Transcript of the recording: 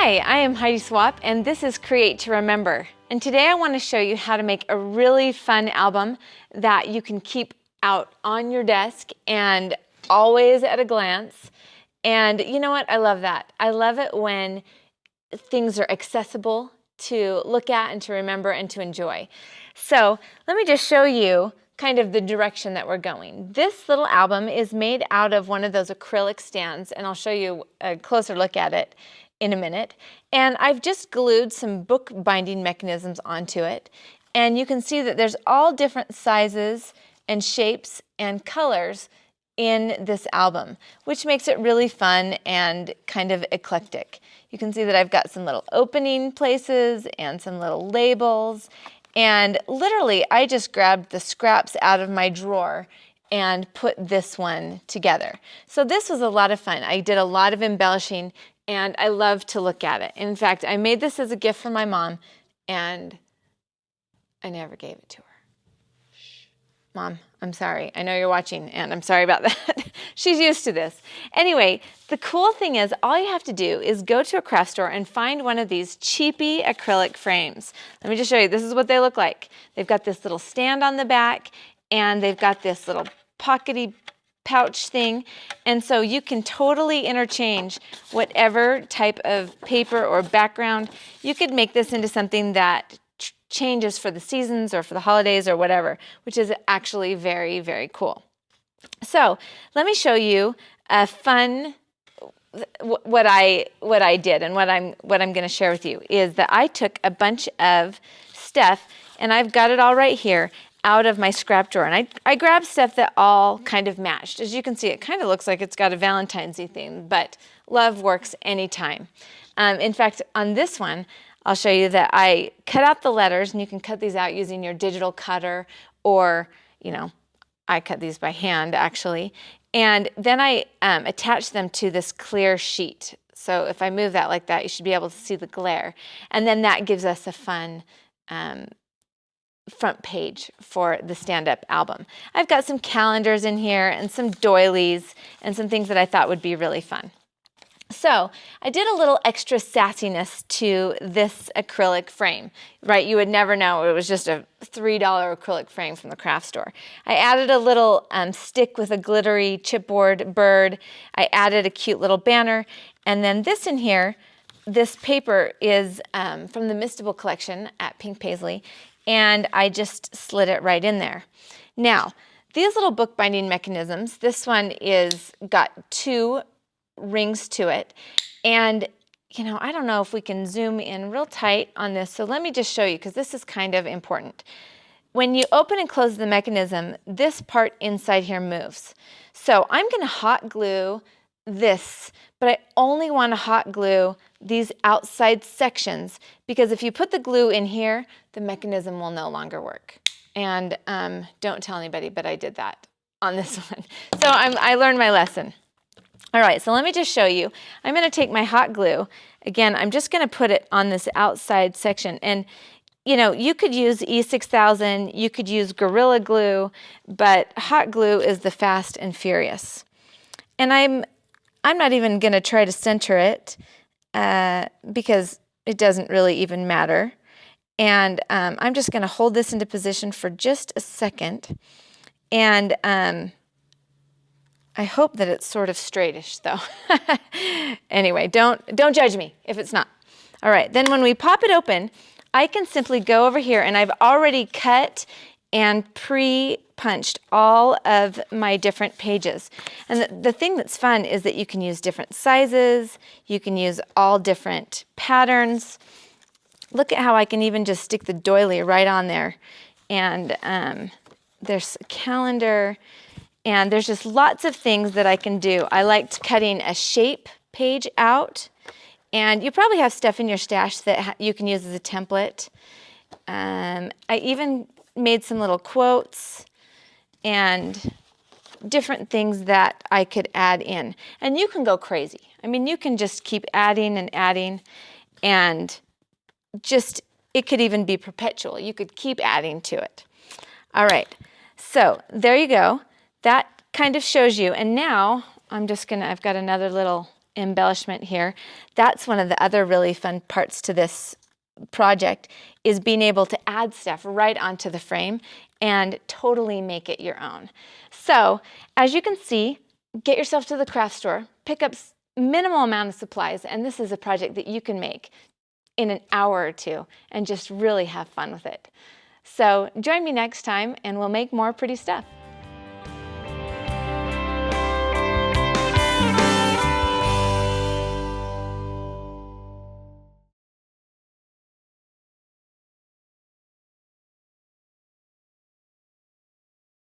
Hi, I am Heidi Swapp, and this is Create to Remember. And today I want to show you how to make a really fun album that you can keep out on your desk and always at a glance. And you know what? I love that. I love it when things are accessible to look at and to remember and to enjoy. So let me just show you kind of the direction that we're going. This little album is made out of one of those acrylic stands, and I'll show you a closer look at it in a minute. And I've just glued some book binding mechanisms onto it. And you can see that there's all different sizes and shapes and colors in this album, which makes it really fun and kind of eclectic. You can see that I've got some little opening places and some little labels. And literally, I just grabbed the scraps out of my drawer and put this one together. So this was a lot of fun. I did a lot of embellishing, and I love to look at it. In fact, I made this as a gift for my mom, and I never gave it to her. Shh. Mom, I'm sorry. I know you're watching, and I'm sorry about that. She's used to this. Anyway, the cool thing is all you have to do is go to a craft store and find one of these cheapy acrylic frames. Let me just show you. This is what they look like. They've got this little stand on the back, and they've got this little pockety pouch thing, and so you can totally interchange whatever type of paper or background. You could make this into something that changes for the seasons or for the holidays or whatever, which is actually very, very cool. So let me show you a fun what I did, and what I'm going to share with you is that I took a bunch of stuff, and I've got it all right here, out of my scrap drawer. And I grabbed stuff that all kind of matched. As you can see, it kind of looks like it's got a Valentine's Day theme, but love works anytime. In fact, on this one, I'll show you that I cut out the letters, and you can cut these out using your digital cutter, or, you know, I cut these by hand actually. And then I attached them to this clear sheet. So if I move that like that, you should be able to see the glare. And then that gives us a fun front page for the stand-up album. I've got some calendars in here and some doilies and some things that I thought would be really fun. So I did a little extra sassiness to this acrylic frame, right? You would never know it was just a $3 acrylic frame from the craft store. I added a little stick with a glittery chipboard bird. I added a cute little banner. And then this in here, this paper is from the Mistable collection at Pink Paisley, and I just slid it right in there. Now, these little bookbinding mechanisms, this one is got 2 rings to it, and you know, I don't know if we can zoom in real tight on this, so let me just show you, because this is kind of important. When you open and close the mechanism, this part inside here moves. So I'm going to hot glue this, but I only want to hot glue these outside sections, because if you put the glue in here, the mechanism will no longer work. And don't tell anybody, but I did that on this one. So I learned my lesson. All right, so let me just show you. I'm going to take my hot glue. Again, I'm just going to put it on this outside section. And you know, you could use E6000, you could use Gorilla Glue, but hot glue is the fast and furious. And I'm not even going to try to center it because it doesn't really even matter. And I'm just going to hold this into position for just a second. And I hope that it's sort of straightish, though. Anyway, don't judge me if it's not. All right, then when we pop it open, I can simply go over here, and I've already cut and pre-punched all of my different pages. And the thing that's fun is that you can use different sizes, you can use all different patterns. Look at how I can even just stick the doily right on there. And there's a calendar, and there's just lots of things that I can do. I liked cutting a shape page out, and you probably have stuff in your stash that you can use as a template. I even made some little quotes and different things that I could add in. And you can go crazy. I mean, you can just keep adding and adding, and just, it could even be perpetual. You could keep adding to it. All right, so there you go. That kind of shows you. And now I'm just gonna, I've got another little embellishment here. That's one of the other really fun parts to this project, is being able to add stuff right onto the frame and totally make it your own. So as you can see, get yourself to the craft store, pick up minimal amount of supplies, and this is a project that you can make in an hour or two and just really have fun with it. So join me next time and we'll make more pretty stuff.